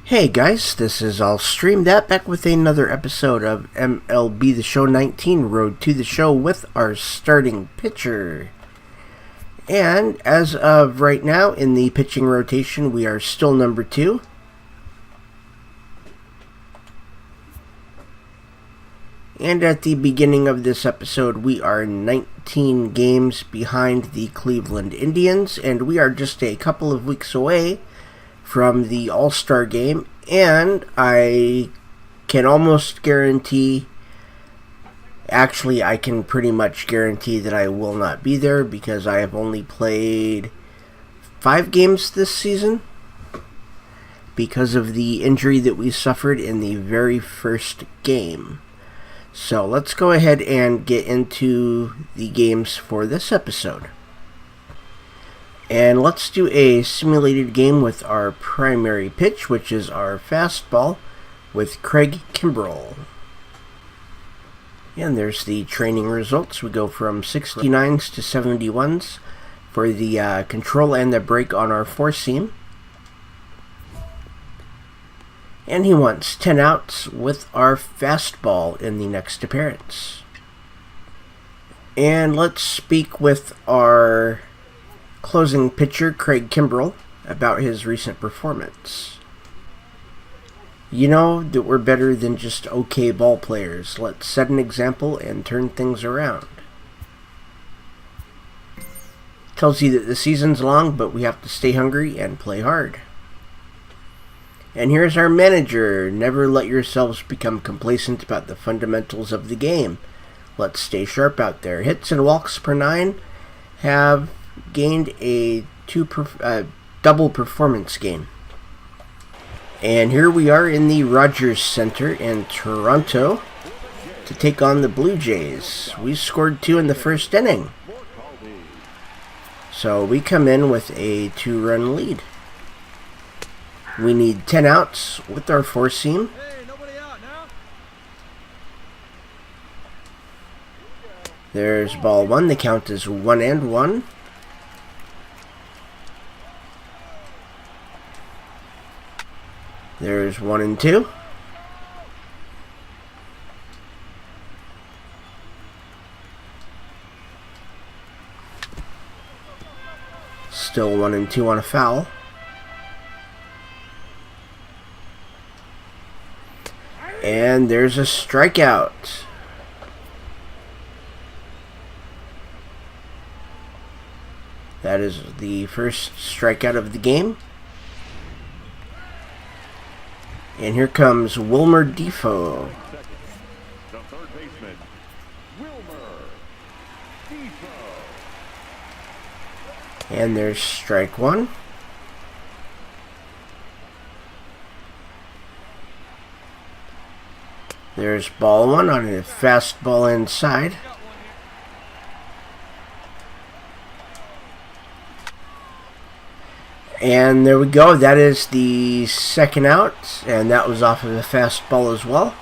Hey guys, this is I'll Stream That back with another episode of MLB The Show 19 Road to the Show with our starting pitcher. And as of right now in the pitching rotation, we are still number 2. And at the beginning of this episode, we are 19 games behind the Cleveland Indians, and we are just a couple of weeks away from the All-Star game, and I can almost guarantee, actually I can pretty much guarantee that I will not be there because I have only played 5 games this season because of the injury that we suffered in the very first game. So let's go ahead and get into the games for this episode. And let's do a simulated game with our primary pitch, which is our fastball, with Craig Kimbrell. And there's the training results. We go from 69s to 71s for the control and the break on our four-seam. And he wants 10 outs with our fastball in the next appearance. And let's speak with our closing pitcher, Craig Kimbrell, about his recent performance. You know that we're better than just okay ball players. Let's set an example and turn things around. Tells you that the season's long, but we have to stay hungry and play hard. And here's our manager. Never let yourselves become complacent about the fundamentals of the game. Let's stay sharp out there. Hits and walks per 9 have gained a double performance gain. And here we are in the Rogers Center in Toronto to take on the Blue Jays. We scored 2 in the first inning, so we come in with a 2-run lead. We need 10 outs with our four-seam. There's ball 1. The count is 1-1. There's 1-2. Still 1-2 on a foul. And there's a strikeout. That is the first strikeout of the game. And here comes Wilmer Defoe. The third baseman, Wilmer Defoe. And there's strike 1. There's ball 1 on a fastball inside. And there we go. That is the second out, and that was off of a fastball as well.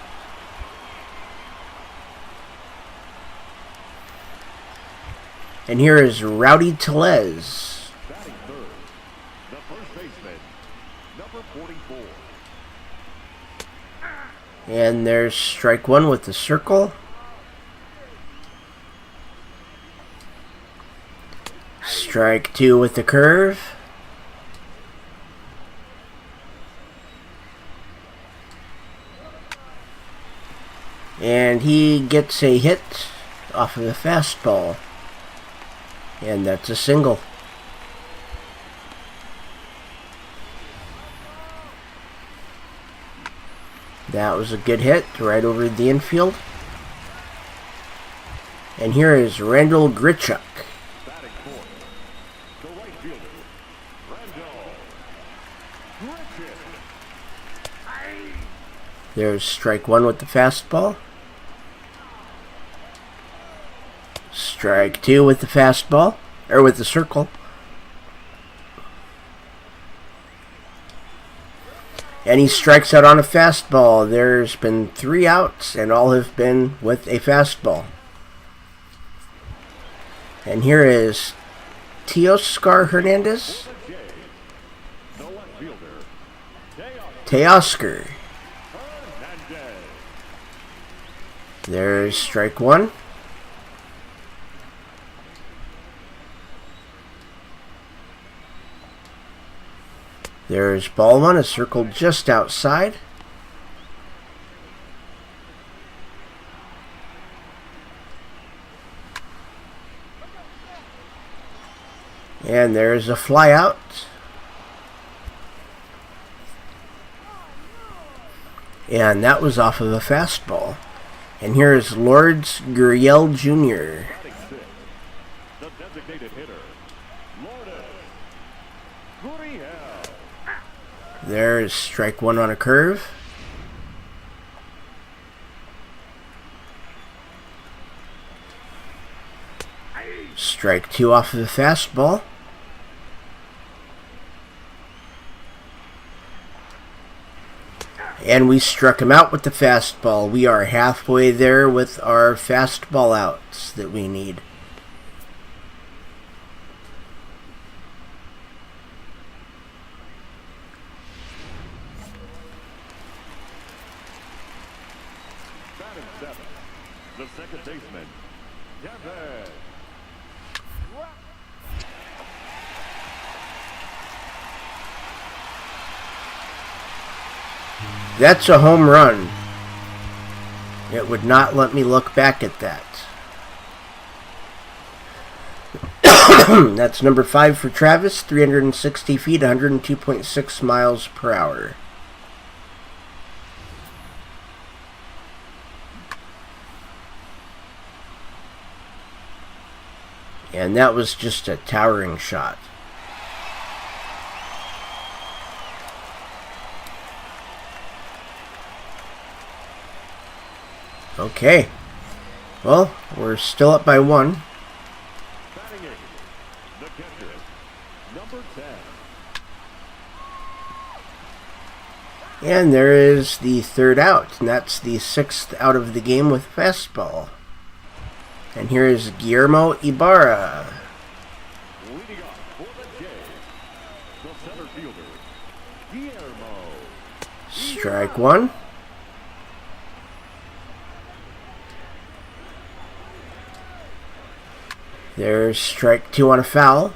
And here is Rowdy Tellez. Batting third, the first baseman, number 44. And there's strike 1 with the circle. Strike 2 with the curve. And he gets a hit off of the fastball. And that's a single. That was a good hit right over the infield. And here is Randall Grichuk. Batting fourth, the right fielder, Randall Grichuk. There's strike 1 with the fastball. Strike 2 with the fastball, or with the circle. And he strikes out on a fastball. There's been 3 outs, and all have been with a fastball. And here is Teoscar Hernandez. The left fielder, Teoscar. Hernandez. There's strike one. There's ball one, a circle just outside. And there's a fly out. And that was off of a fastball. And here's Lourdes Gurriel Jr. Batting sixth, the designated hitter, Lourdes Gurriel. There's strike one on a curve. Strike two off of the fastball. And we struck him out with the fastball. We are halfway there with our fastball outs that we need. Batting seventh, the second baseman, Kevin. That's a home run. It would not let me look back at that. That's number 5 for Travis, 360 feet, 102.6 miles per hour. And that was just a towering shot. Okay. Well, we're still up by 1. Batting eighth, the catcher, number 10. And there is the third out, and that's the 6th out of the game with fastball. And here is Guillermo Ibarra. Leading off for the Jays, the center fielder, Guillermo. Strike one. There's strike two on a foul.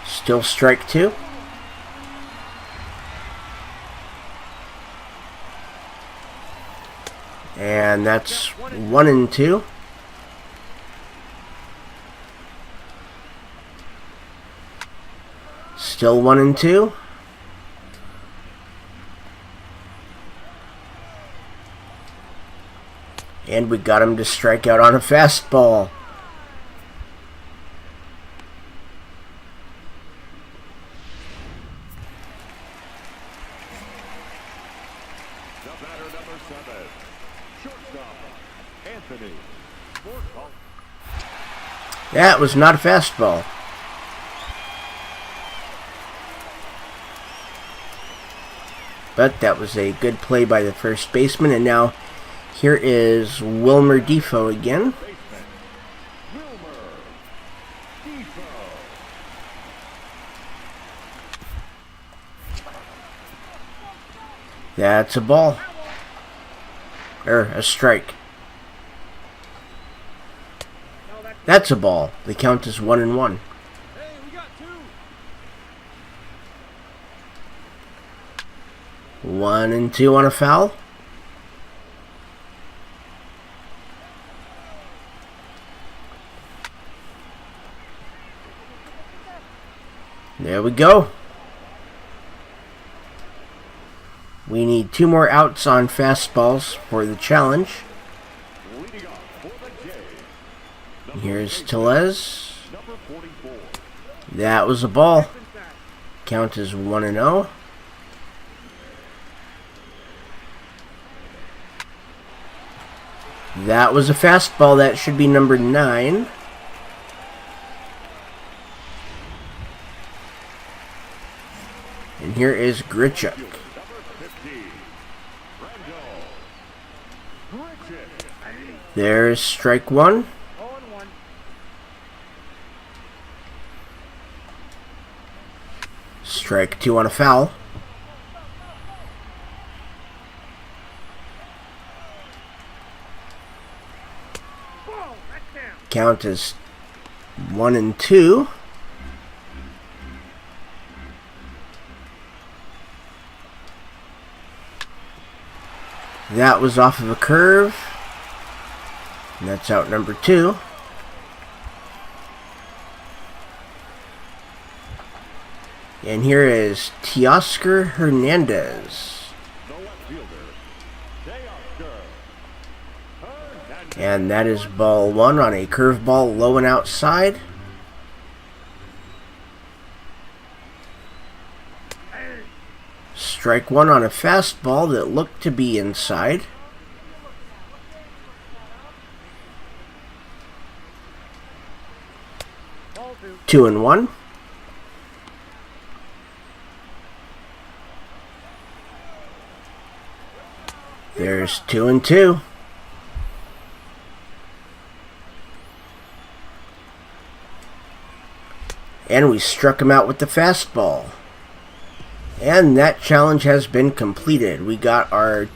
Still strike two. And that's 1 and 2. Still 1 and 2. And we got him to strike out on a fastball. The batter, number 7, shortstop, Anthony Morton. That was not a fastball. But that was a good play by the first baseman, and now here is Wilmer Defoe again. Baseman, Wilmer Defoe. That's a ball. Or a strike. That's a ball. The count is 1 and 1. Hey, we got 2. 1 and 2 on a foul. There we go. We need 2 more outs on fastballs for the challenge. Leading off for the Jays, Here's Tellez. number 44. That was a ball. Count is 1 and 0. That was a fastball. That should be number 9. And here is Grichuk. Number 15, Randall Grichuk. There's strike 1. Strike 2 on a foul. Count is 1-2. That was off of a curve. And that's out number 2. And here is Teoscar Hernandez. And that is ball 1 on a curveball low and outside. Strike 1 on a fastball that looked to be inside. Two and 1. There's 2 and 2. And we struck him out with the fastball. And that challenge has been completed. We got our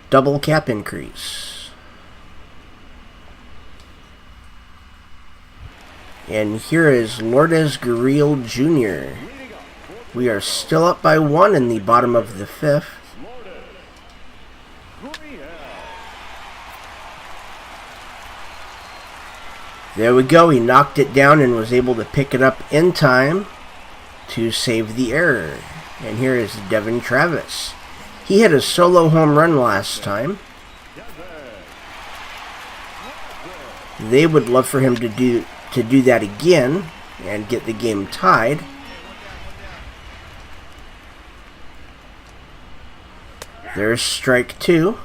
double cap increase. And here is Lourdes Gurriel Jr. We are still up by 1 in the bottom of the 5th. There we go. He knocked it down and was able to pick it up in time to save the error. And here is Devin Travis. He hit a solo home run last time. They would love for him to do that again and get the game tied. There's strike 2.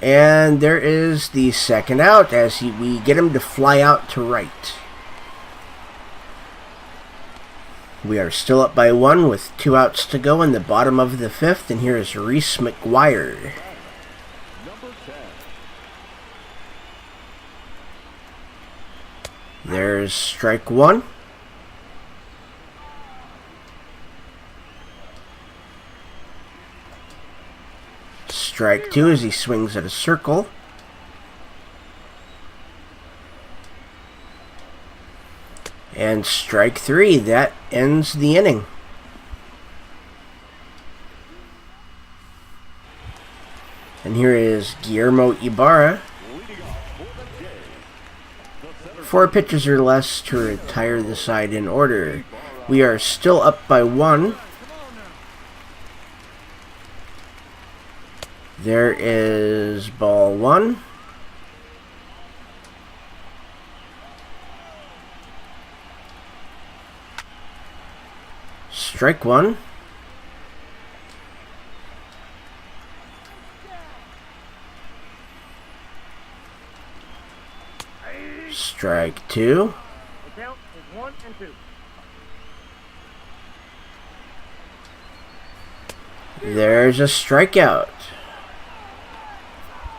And there is the second out as we get him to fly out to right. We are still up by 1 with 2 outs to go in the bottom of the 5th. And here is Reese McGuire. There's strike 1. Strike 2 as he swings at a circle. And strike 3. That ends the inning. And here is Guillermo Ibarra. 4 pitches or less to retire the side in order. We are still up by 1. There is ball 1. Strike 1. Strike 2. The count is 1-2. There's a strikeout.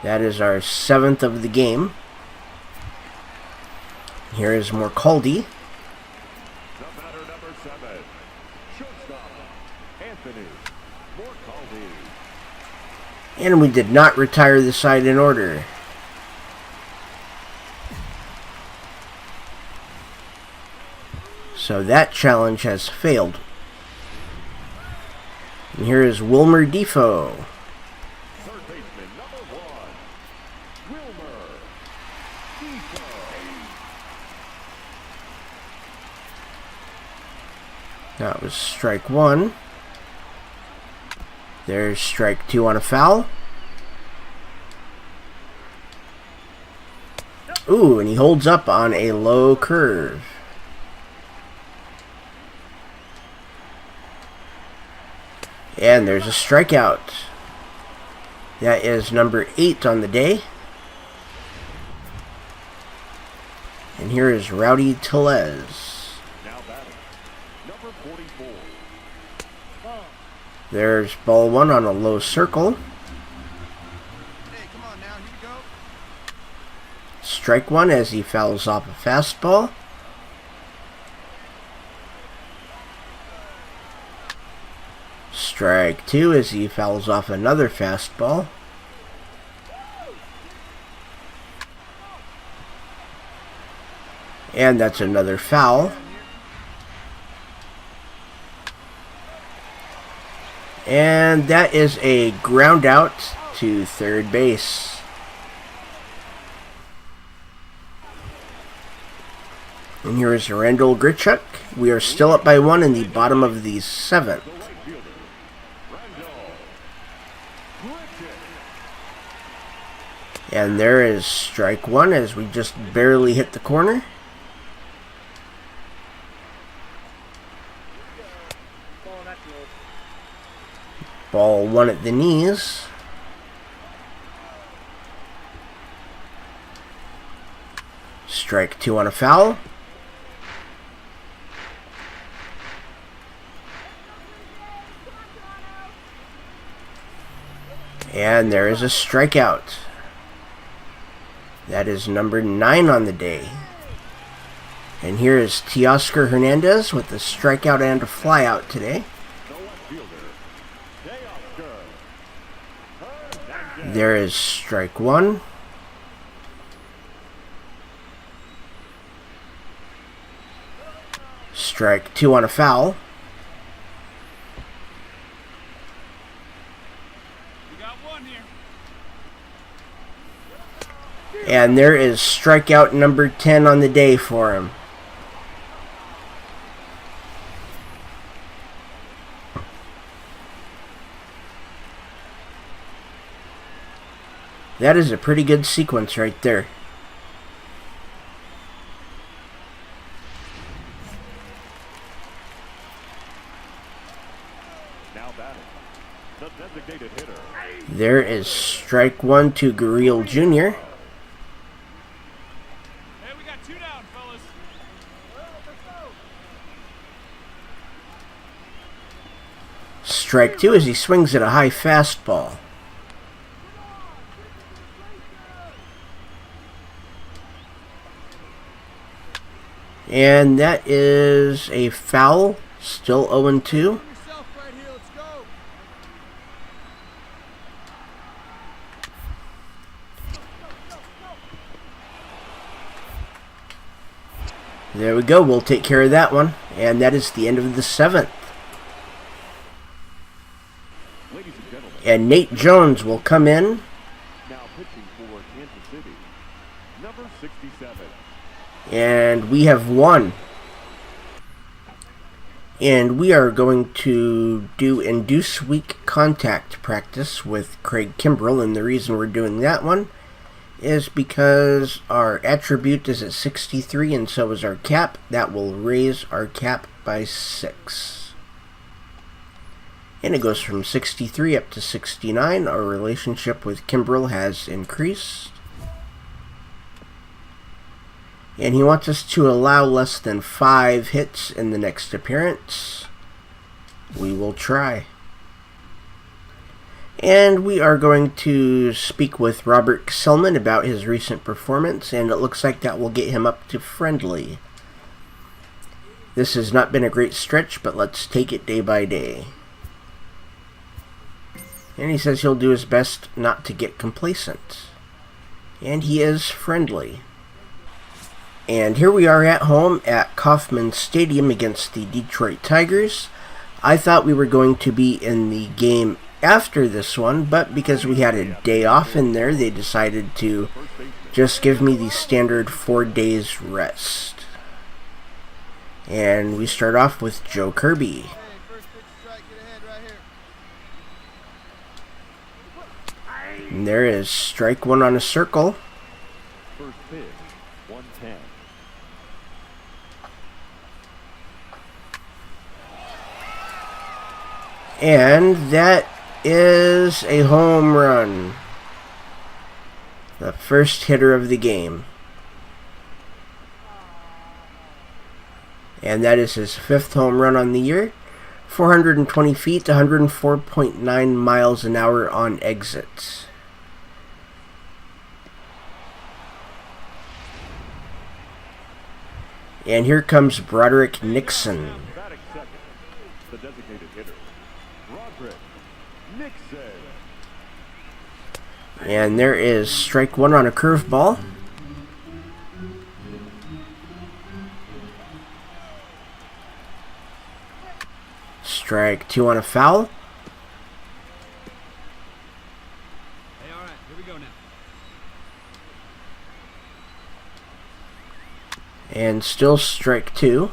That is our 7th of the game. Here is Morcaldi. The batter, number 7, shortstop, Anthony Morcaldi. And we did not retire the side in order. So that challenge has failed. And here is Wilmer Defoe. Third baseman, number 1, Wilmer Defoe. That was strike 1. There's strike 2 on a foul. Ooh, and he holds up on a low curve. And there's a strikeout. That is number 8 on the day. And here is Rowdy Tellez. Now batting, number 44. There's ball 1 on a low circle. Hey, come on now, here we go. strike one as he fouls off a fastball. Strike two as he fouls off another fastball. And that's another foul. And that is a ground out to third base. And here is Randall Grichuk. We are still up by one in the bottom of the seventh. And there is strike one as we just barely hit the corner. Ball one at the knees. Strike two on a foul. And there is a strikeout. That is number 9 on the day. And here is Teoscar Hernandez with a strikeout and a flyout today. There is strike one. Strike two on a foul. And there is strikeout number 10 on the day for him. That is a pretty good sequence right there. Now batting, the designated hitter. There is strike one to Gurriel Jr. Hey, we got 2 down, fellas. Strike two as he swings at a high fastball. And that is a foul. Still 0-2. There we go. We'll take care of that one. And that is the end of the 7th. Ladies and gentlemen, And Nate Jones will come in. now pitching for Kansas City, number 67. And we have won. And we are going to do induce weak contact practice with Craig Kimbrell. And the reason we're doing that one is because our attribute is at 63 and so is our cap. That will raise our cap by 6. And it goes from 63 up to 69. Our relationship with Kimbrell has increased. And he wants us to allow less than 5 hits in the next appearance. We will try. And we are going to speak with Robert Selman about his recent performance, and it looks like that will get him up to friendly. This has not been a great stretch, but let's take it day by day. And he says he'll do his best not to get complacent. And he is friendly. And here we are at home at Kauffman Stadium against the Detroit Tigers. I thought we were going to be in the game after this one, but because we had a day off in there, they decided to just give me the standard 4 days rest. And we start off with Joe Kirby. And there is strike one on a circle. First pitch, 110. And that is a home run. The first hitter of the game. And that is his 5th home run on the year. 420 feet, 104.9 miles an hour on exit. And here comes Broderick Nixon. Batting second, the designated hitter, Broderick Nixon. And there is strike one on a curveball. Strike two on a foul. Hey, all right, here we go now. And still strike two.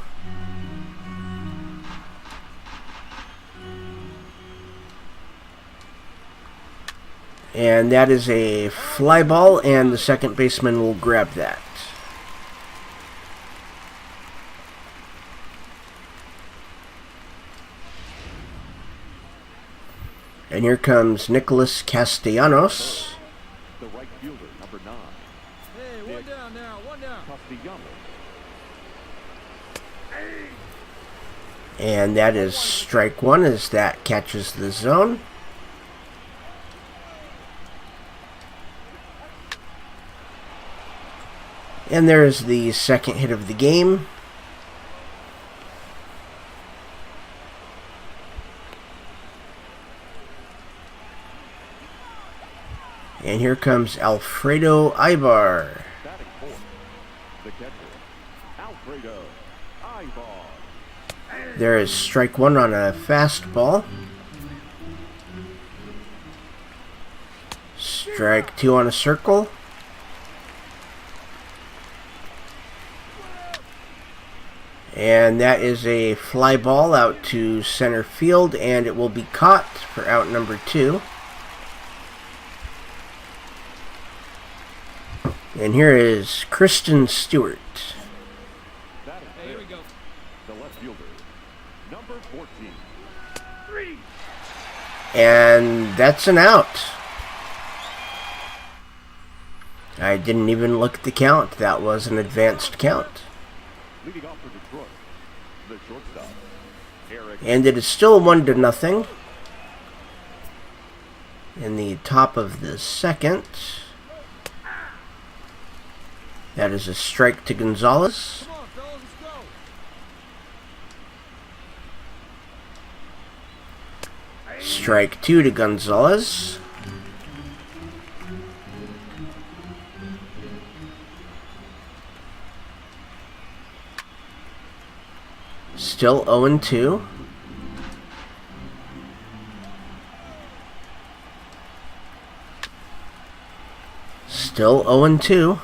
And that is a fly ball, and the second baseman will grab that. And here comes Nicholas Castellanos. The right fielder, number 9, Hey, one down now, one down. Castellanos. And that is strike one as that catches the zone. And there's the second hit of the game. And here comes Alfredo Ibar. Batting fourth, the catcher, Alfredo Ibar. There is strike one on a fastball. Strike two on a circle. And that is a fly ball out to center field, and it will be caught for out number 2. And here is Kristen Stewart. Batting Hey, here we go. the left fielder, number 14. And that's an out. I didn't even look at the count. That was an advanced count. Leading off for Detroit, the shortstop, Eric. And it is still 1-0. In the top of the second. That is a strike to Gonzalez. Come on, fellas, let's go. Strike two to Gonzalez. Still 0-2. Still 0-2.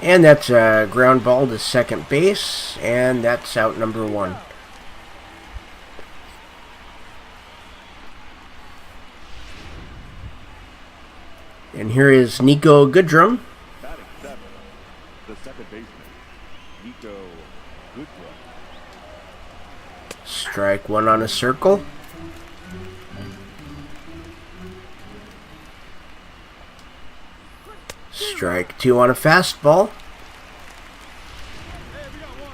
And that's a ground ball to second base, and that's out number 1. And here is Nico Goodrum. Batting 7, the second baseman, Nico Goodrum. Strike one on a circle. Strike two on a fastball. Hey, we got one.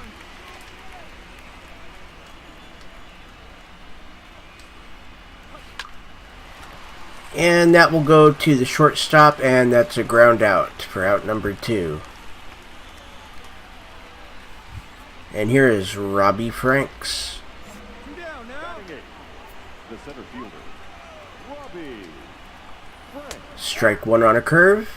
And that will go to the shortstop, and that's a ground out for out number 2. And here is Robbie Franks. Two down now. Batting 8, the center fielder, Robbie Frank. Strike one on a curve.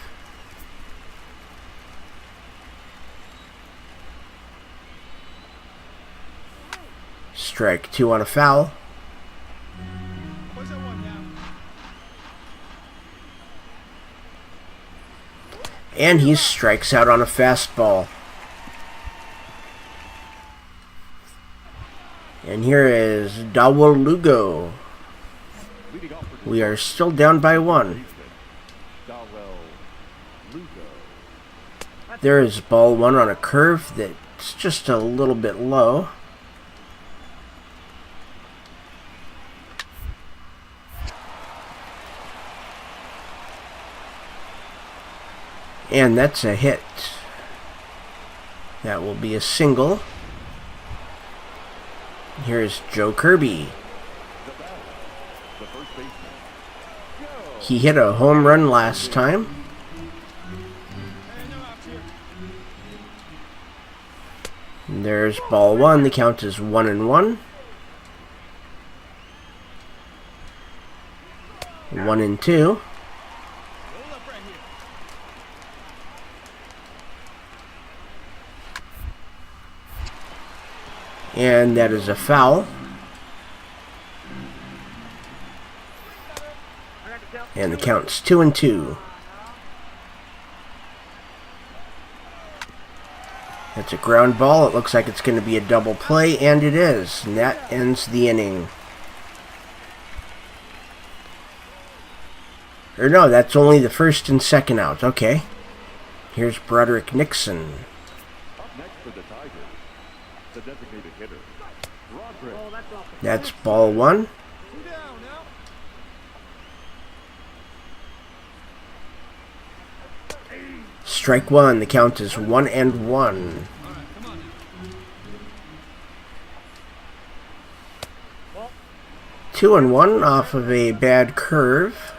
Strike two on a foul. Where's that one now? And he strikes out on a fastball. And here is Dawel Lugo. Leading off for We are still down by 1. Dawel Lugo. There is ball 1 on a curve that's just a little bit low. And that's a hit. That will be a single. Here's Joe Kirby. The batter, the first baseman, Joe He hit a home run last time. Hey, no outs here. There's ball one. The count is 1-1. 1-2. Hold up right here. And that is a foul. And the count's 2-2. That's a ground ball. It looks like it's going to be a double play, and it is. And that ends the inning. Or no, that's only the first and second out. Okay. Here's Broderick Nixon. Up next for the Tigers, the designated hitter, Roderick. Oh, that's off. That's ball one. 2 down now. Strike one. The count is 1-1. All right, come on now. 2-1 off of a bad curve.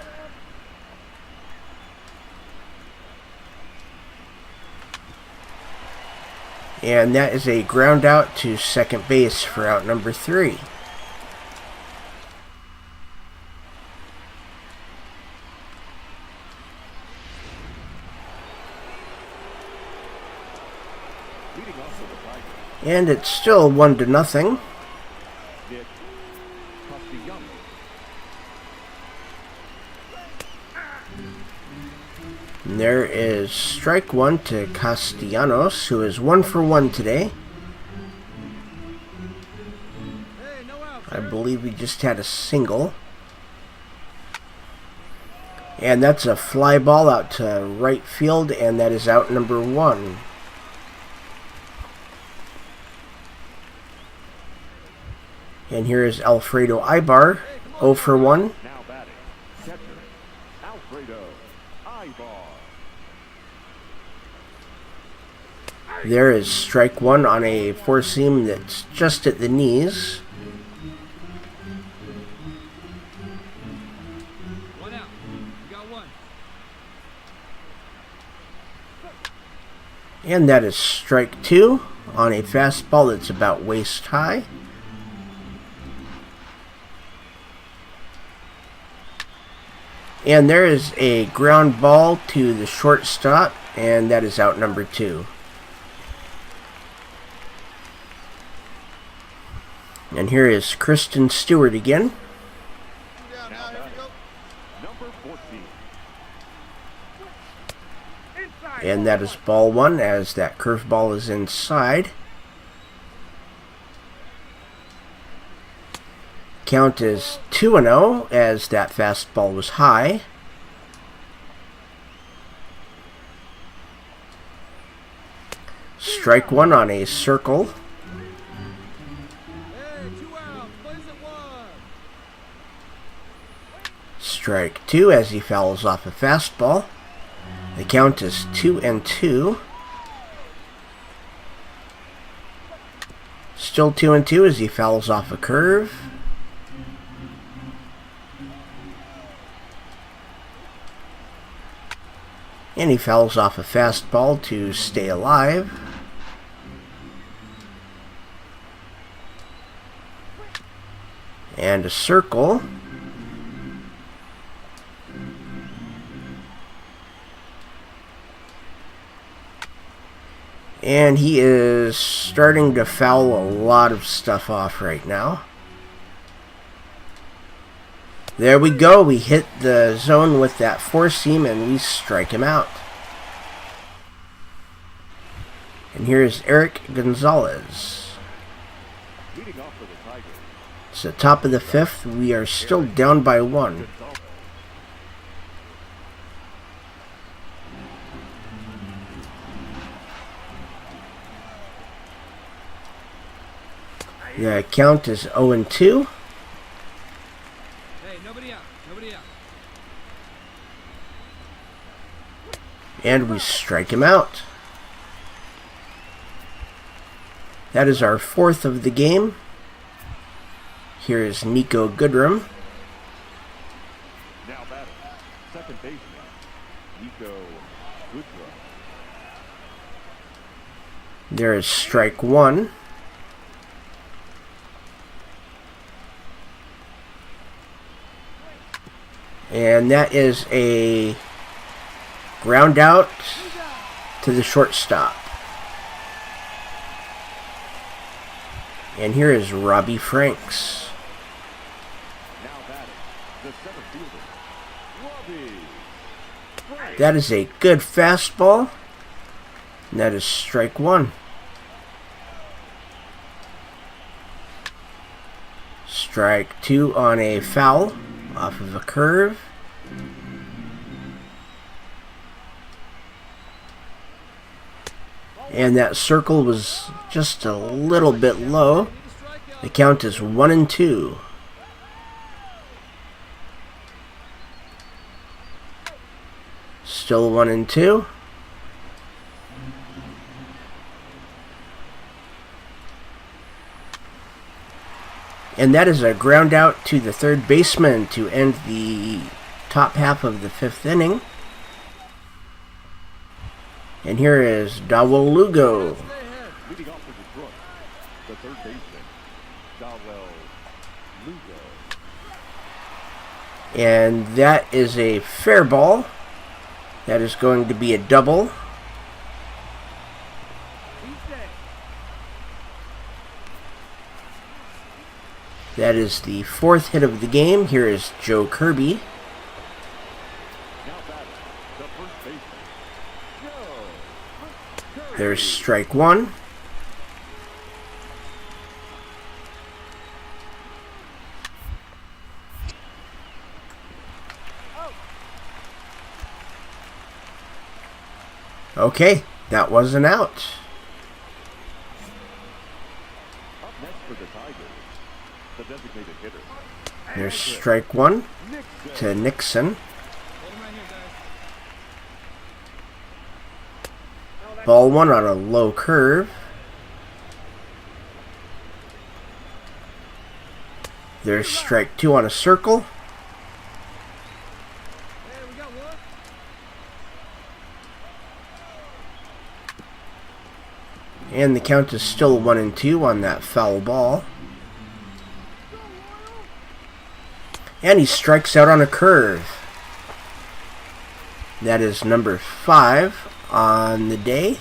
And that is a ground out to second base for out number 3. Leading off for the Tigers, And it's still 1-0. Nick Castellanos. And there is strike one to Castellanos, who is 1 for 1 today. Hey, no outs I here. believe he just had a single. And that's a fly ball out to right field, and that is out number 1. And here is Alfredo Ibar, 0 for 1. Now batting, catcher, Alfredo Ibar. There is strike one on a four-seam that's just at the knees. 1 out. You got 1. And that is strike two on a fastball that's about waist high. And there is a ground ball to the shortstop, and that is out number 2. And here is Kristen Stewart again. 2 down now. Here we go. Number 14. Inside. And that is ball 1 as that curveball is inside. Count is 2-0 as that fastball was high. Strike one on a circle. Hey, 2 outs. Plays at 1. Strike two as he fouls off a fastball. The count is 2-2. Still 2-2 as he fouls off a curve. And he fouls off a fastball to stay alive. And a circle. And he is starting to foul a lot of stuff off right now. There we go. We hit the zone with that four-seam and we strike him out. And here's Eric Gonzalez. Leading off for the Tigers, It's the top of the 5th. We are still down by 1. Gonzalez. The count is 0-2. Hey, nobody out. Nobody out. And we strike him out. That is our 4th of the game. Here is Nico Goodrum. Now batting, second baseman, Nico Goodrow. There is strike one. And that is a ground out to the shortstop. And here is Robbie Franks. Now batting, the center fielder, Robbie Franks. That is a good fastball. And that is strike one. Strike two on a foul off of a curve. And that circle was just a little bit low. The count is 1-2. Still 1-2. And that is a ground out to the third baseman to end the top half of the fifth inning. And here is Dawel Lugo. Leading off for Detroit, the third baseman, Dawel Lugo. And that is a fair ball. That is going to be a double. That is the fourth hit of the game. Here is Joe Kirby. Now batting, the first baseman, Joe Kirby. There's strike one. Okay, that was an out. Up next for the Tigers, the designated hitter, There's strike one Nixon. to Nixon. Hold him right here, guys. Ball one on a low curve. There's strike two on a circle. Hey, we got one. And the count is still 1-2 on that foul ball. And he strikes out on a curve. That is number 5 on the day.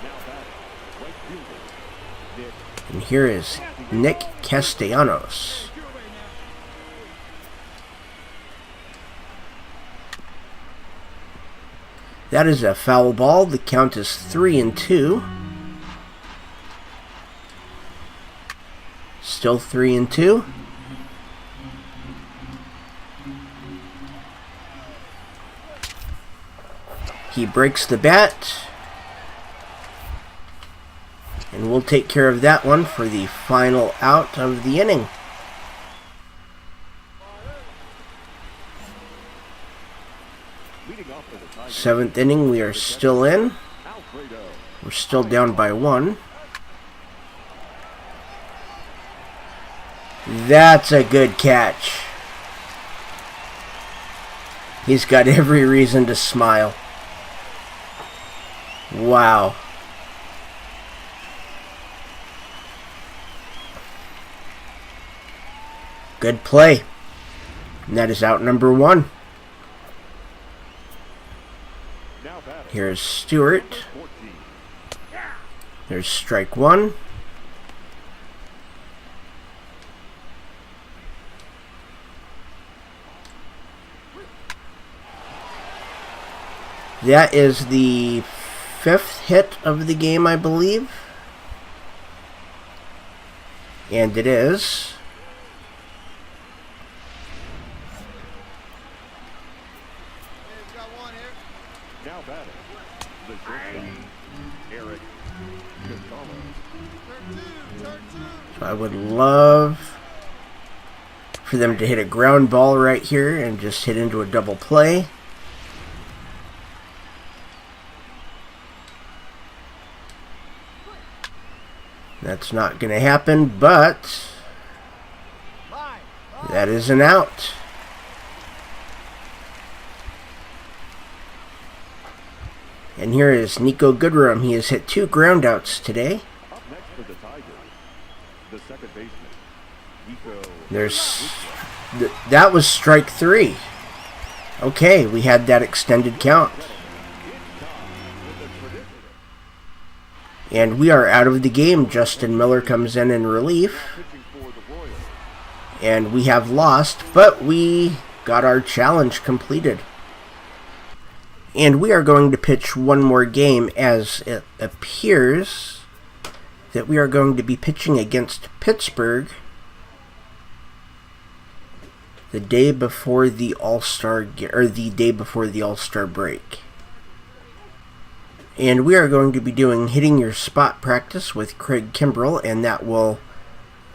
Now batting, right fielder, Nick And here is Nick Castellanos. That is a foul ball. The count is 3-2. Still 3-2. He breaks the bat. And we'll take care of that one for the final out of the inning. leading off for the Tigers, 7th inning, we are still in. Alfredo. We're still down by 1. That's a good catch. He's got every reason to smile. Wow. Good play. And that is out number 1. Now batting, Here's Stewart. 14. There's strike 1. That is the 5th hit of the game, I believe. And it is. Hey, we got one here. Now batting, the shortstop, Eric Gonzalez. Turn two. So I would love for them to hit a ground ball right here and just hit into a double play. That's not going to happen, but that is an out. And here is Nico Goodrum. He has hit 2 groundouts today. Up next for the Tigers, the second baseman, Nico. That was strike 3. Okay, we had that extended count. And we are out of the game. Justin Miller comes in relief. And we have lost, but we got our challenge completed. And we are going to pitch one more game, as it appears that we are going to be pitching against Pittsburgh the day before the All-Star break. And we are going to be doing hitting your spot practice with Craig Kimbrell, and that will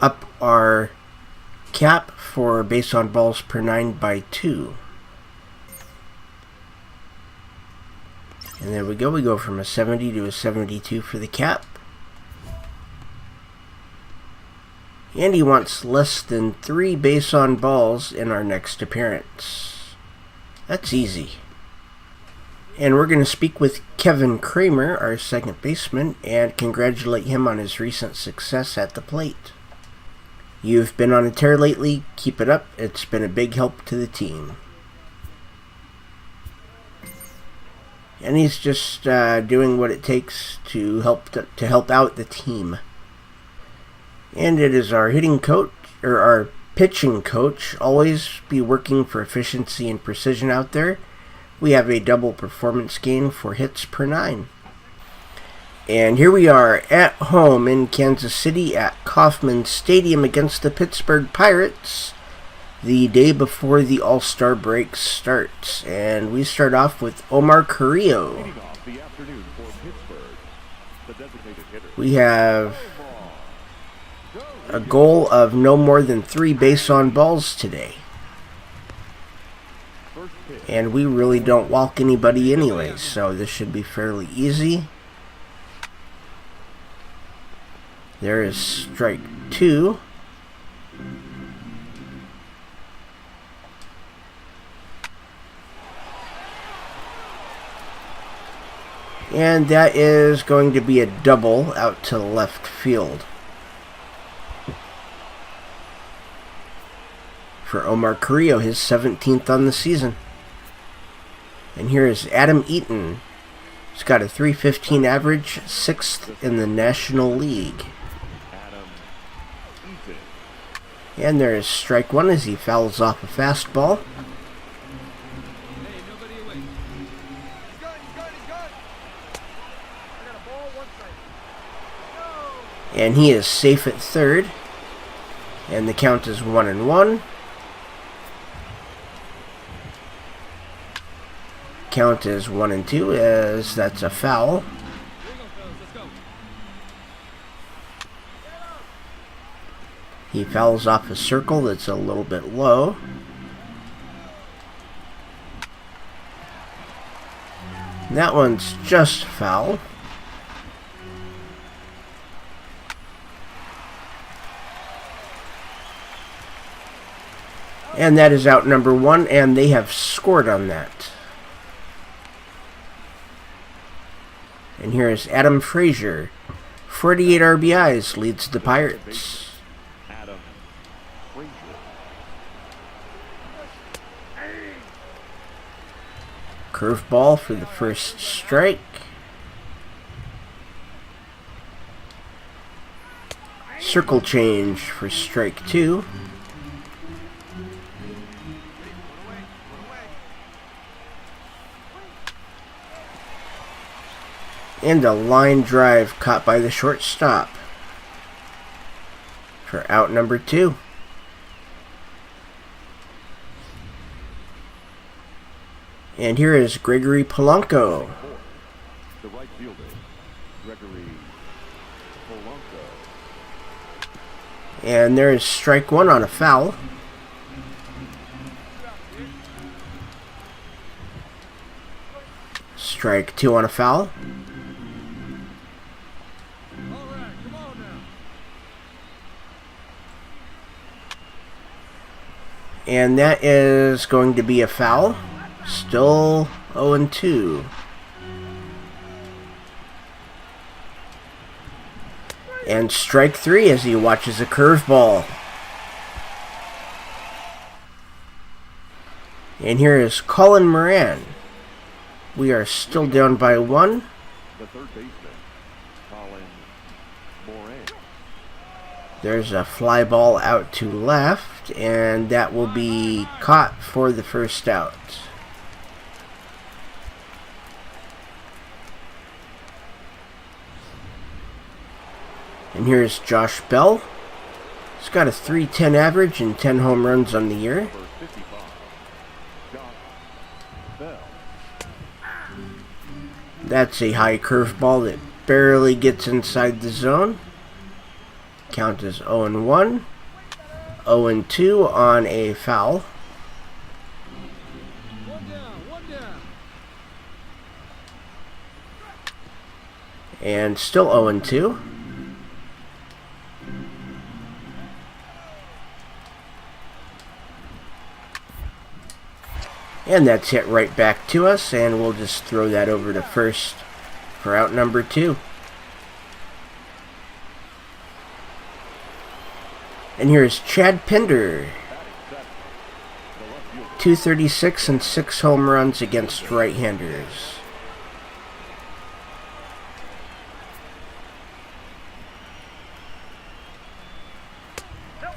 up our cap for base on balls per 9 by 2. And there we go. We go from a 70 to a 72 for the cap. And he wants less than 3 base on balls in our next appearance. That's easy. And we're going to speak with Kevin Kramer, our second baseman, and congratulate him on his recent success at the plate. You've been on a tear lately. Keep it up. It's been a big help to the team. And he's just doing what it takes to help out the team. And it is our hitting coach, or our pitching coach. Always be working for efficiency and precision out there. We have a double performance gain for hits per 9. And here we are at home in Kansas City at Kauffman Stadium against the Pittsburgh Pirates the day before the All-Star break starts. And we start off with Omar Carrillo. Leading off the afternoon for Pittsburgh, the designated hitter. We have a goal of no more than 3 base on balls today. First pitch. And we really don't walk anybody anyway, so this should be fairly easy. There is strike 2. And that is going to be a double out to the left field for Omar Carrillo, his 17th on the season. And here is Adam Eaton. He's got a .315 average, 6th in the National League. Adam Eaton. And there is strike 1 as he fouls off a fastball. And he is safe at third. And the count is 1-1. Count is 1-2 as that's a foul. He fouls off a circle that's a little bit low. That one's just foul. And that is out number 1, and they have scored on that. And here is Adam Frazier. 48 RBIs, leads the Pirates. Adam Frazier. Curveball for the first strike. Circle change for strike 2. And a line drive caught by the shortstop for out number 2. And here is Gregory Polanco. The right fielder, Gregory Polanco. And there is strike 1 on a foul. Strike 2 on a foul. And that is going to be a foul. Still 0-2. And strike 3 as he watches a curveball. And here is Colin Moran. We are still down by 1. The third baseman, Colin Moran. There's a fly ball out to left, and that will be caught for the first out. And here's Josh Bell. He's got a .310 average and 10 home runs on the year. Number 55, Josh Bell. That's a high curveball that barely gets inside the zone. Count is 0-1. 0-2 on a foul. One down. And still 0-2. And that's hit right back to us, and we'll just throw that over to first for out number 2. And here's Chad Pinder. 236 and 6 home runs against right-handers.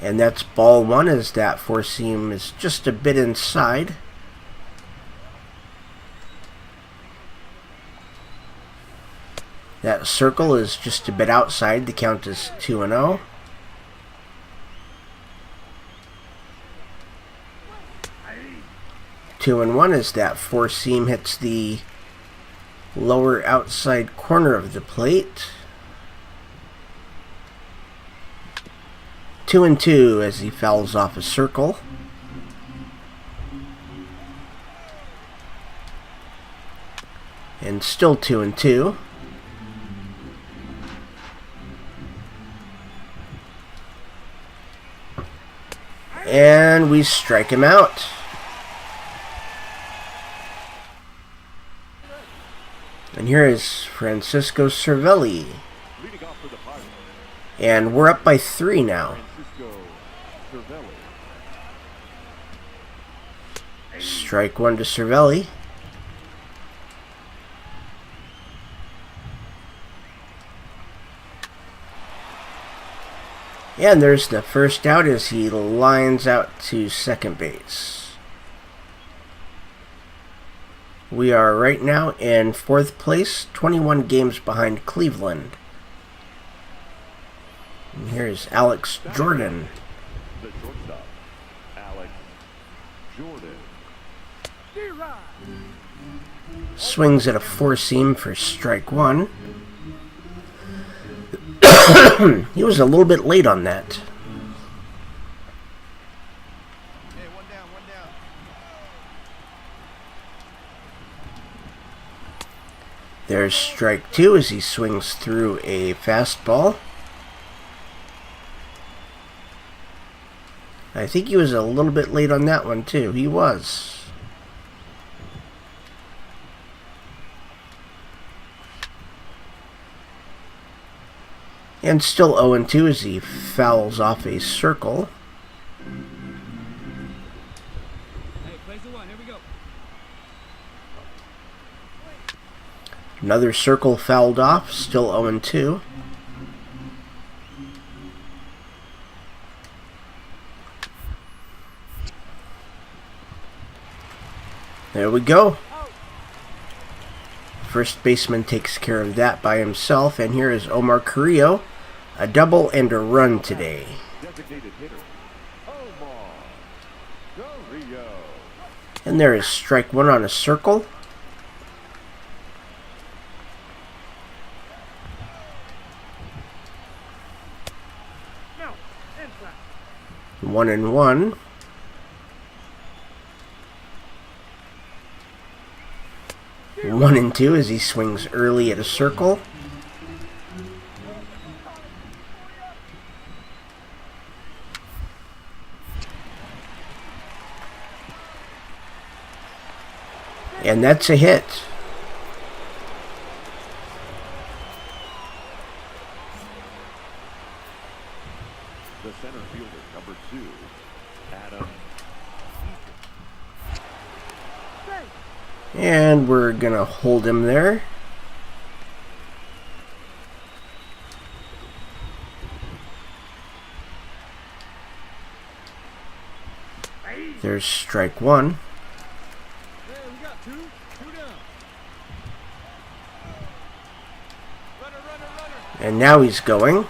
And that's ball 1 as that four-seam is just a bit inside. That circle is just a bit outside. The count is 2-0. Two and 1 as that four seam hits the lower outside corner of the plate. 2-2 as he fouls off a circle. And still 2-2. And we strike him out. And here is Francisco Cervelli. Leading off for the Pirates, And we're up by 3 now. Francisco Cervelli. Strike 1 to Cervelli. And there's the first out as he lines out to second base. We are right now in 4th place, 21 games behind Cleveland. And here's Alex Jordan. The shortstop, Alex Jordan. Swings at a four-seam for strike 1. He was a little bit late on that. Hey, one down. There's strike 2 as he swings through a fastball. I think he was a little bit late on that one too. He was. And still 0-2 as he fouls off a circle. Hey, place the one. Here we go. Another circle fouled off, still 0-2. There we go. First baseman takes care of that by himself, and here is Omar Carrillo. A double and a run today. Designated hitter, Omar Carrillo. And there is strike 1 on a circle. No, inside. 1-1. One and 2 as he swings early at a circle. And that's a hit. The center fielder, number 2, Adam. And we're going to hold him there. There's strike one. Hey, we got two down. Runner. And now he's going.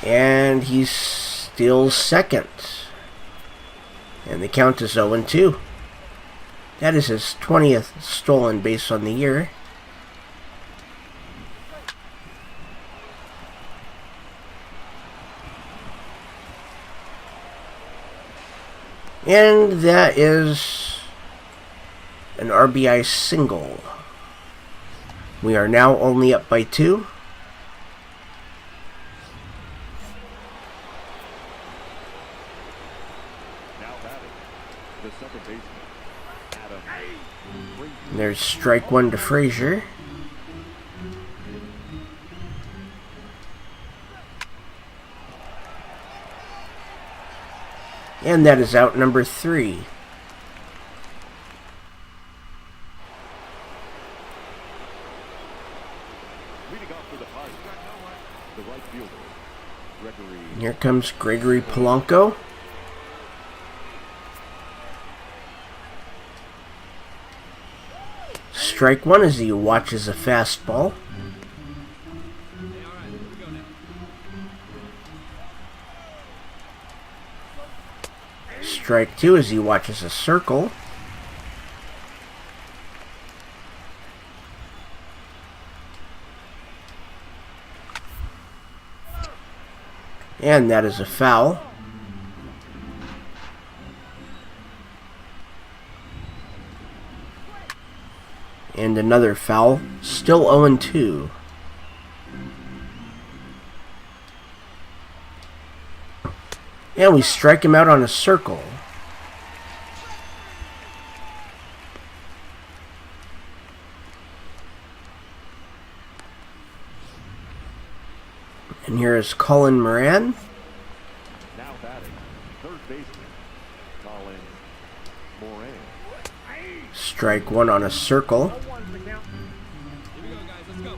And he steals second. And the count is 0-2. That is his 20th stolen base on the year. And that is an RBI single. We are now only up by 2. Now batting, the second baseman, Adam. And there's strike one to Frazier. And that is out number 3. Leading off for the Pirates, the right fielder, Gregory. And here comes Gregory Polanco. Strike one as he watches a fastball. Hey, all right, here we go now. Strike two as he watches a circle. And that is a foul. And another foul. Still 0-2. And we strike him out on a circle. And here is Colin Moran. Now batting, third baseman, Colin Moran. Strike one on a circle. Here we go, guys. Let's go.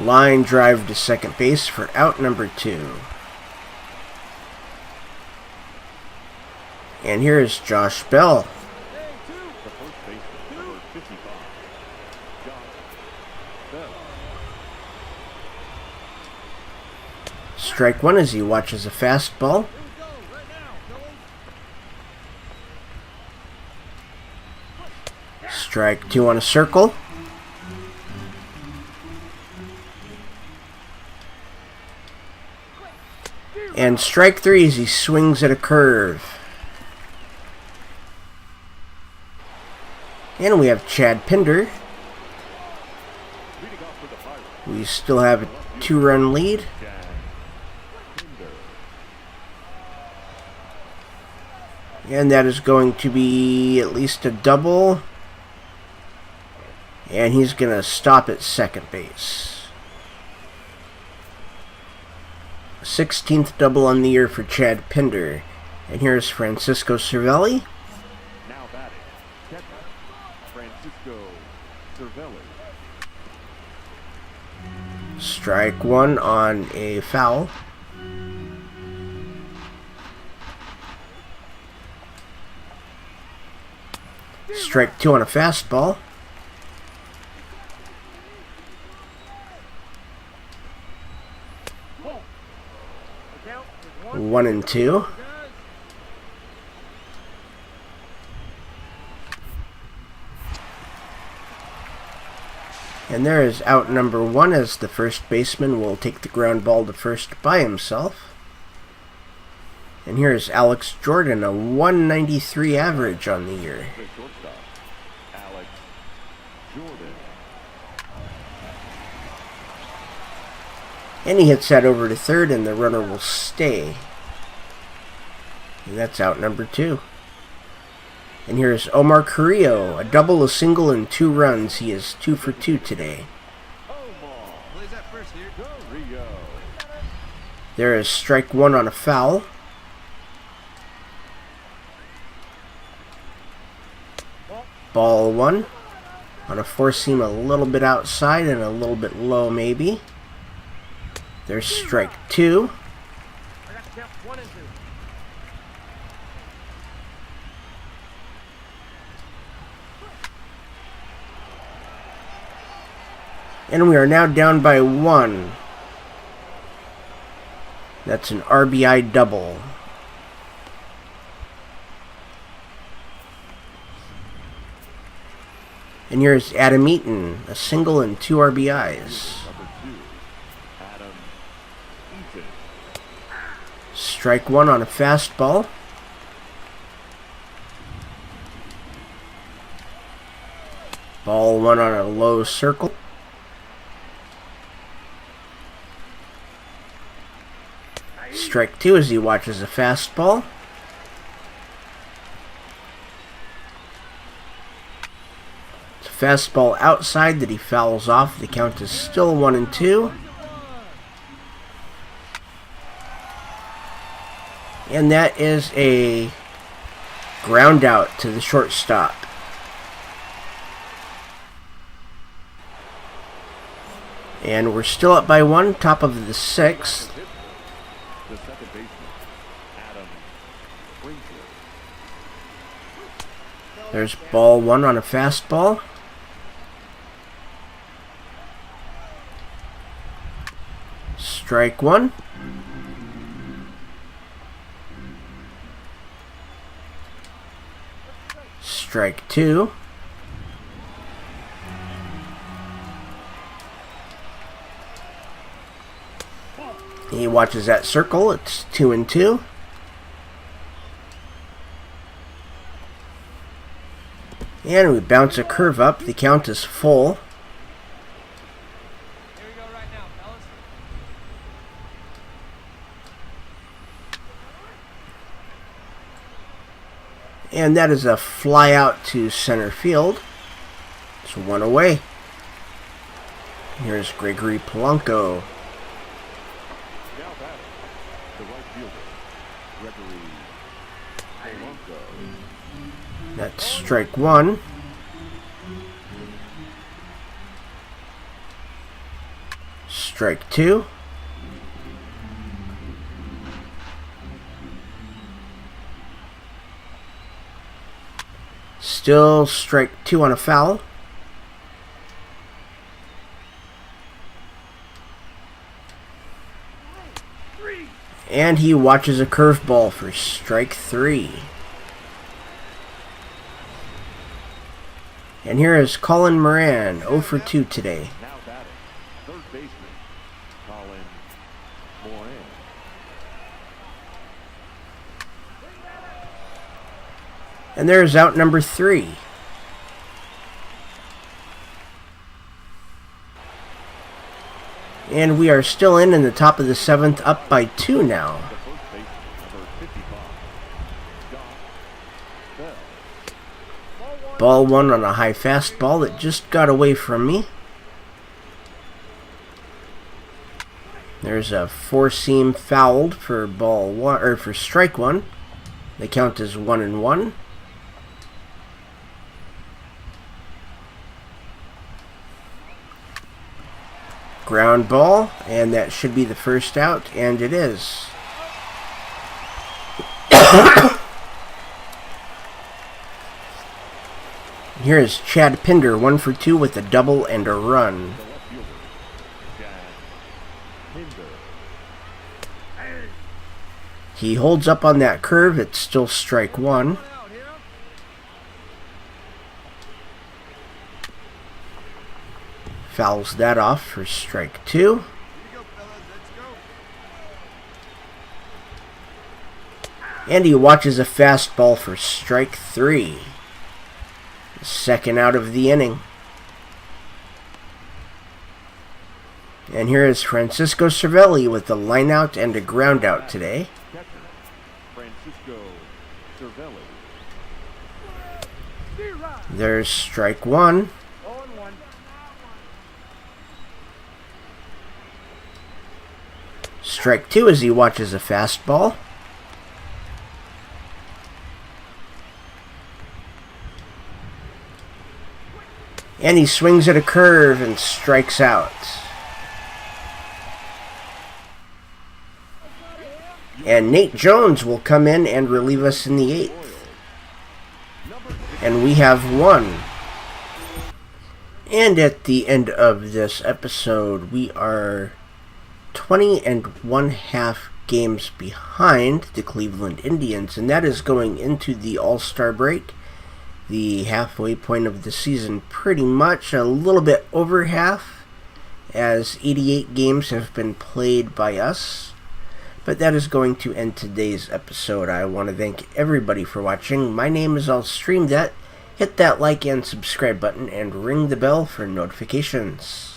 Line drive to second base for out number 2. And here is Josh Bell. Hey, two. The first baseman, number 55, Josh Bell. Strike one as he watches a fastball. Here we go, right now, fellas. Strike two on a circle. And strike three as he swings at a curve. And we have Chad Pinder. Leading off for the Pirates, We still have a 2-run lead. Chad Pinder. And that is going to be at least a double. And he's going to stop at second base. 16th double on the year for Chad Pinder. And here's Francisco Cervelli. Now batting, catcher, Francisco Cervelli. Strike one on a foul. Strike two on a fastball. The count is 1-2. Guys. And there is out number 1 as the first baseman will take the ground ball to first by himself. And here is Alex Jordan, a 193 average on the year. The shortstop, Alex Jordan. And he hits that over to third, and the runner will stay. And that's out number 2. And here's Omar Carrillo, a double, a single, and 2 runs. He is 2 for 2 today. Plays that first here. There is strike 1 on a foul. Ball 1 on a 4-seam, a little bit outside and a little bit low maybe. There's strike 2. I got the count 1 and 2. And we are now down by 1. That's an RBI double. And here's Adam Eaton, a single and 2 RBIs. Number 2, Adam Eaton. Strike 1 on a fastball. Ball 1 on a low circle. Strike 2 as he watches a fastball. It's a fastball outside that he fouls off. The count is still 1 and 2. And that is a ground out to the shortstop. And we're still up by 1, top of the 6th. The second baseman, Adam Winkler. There's ball 1 on a fastball. Strike 1. Strike 2. He watches that circle. It's 2 and 2. And we bounce a curve up. The count is full. Here we go right now, fellas. And that is a fly out to center field. It's 1 away. Here's Gregory Polanco. Now batting, the right fielder, Gregory Polanco. That's strike 1. Strike 2. Still strike 2 on a foul. And he watches a curveball for strike 3. And here is Colin Moran, 0 for 2 today. Now batting, third baseman, Colin Moran. And there's out number 3. And we are still in the top of the 7th, up by 2 now. The first baseman, number 55, Scott Bell. Ball 1 on a high fastball that just got away from me. There's a 4-seam fouled for ball 1 or for strike 1. The count is 1 and 1. Ground ball, and that should be the first out, and it is. Here is Chad Pinder, 1 for 2 with a double and a run. The left fielder, Chad Pinder. He holds up on that curve. It's still strike 1. Out here. Fouls that off for strike 2. Here we go, fellas. Let's go. And he watches a fastball for strike 3. The second out of the inning. And here is Francisco Cervelli with a line out and a ground out today. Catcher, Francisco There's strike one. 0-1. Strike two as he watches a fastball. And he swings at a curve and strikes out. And Nate Jones will come in and relieve us in the 8th. And we have won. And at the end of this episode, we are 20 1/2 games behind the Cleveland Indians, and that is going into the All-Star break, the halfway point of the season, pretty much a little bit over half, as 88 games have been played by us. But that is going to end today's episode. I want to thank everybody for watching. My name is AllStreamThat. Hit that like and subscribe button and ring the bell for notifications.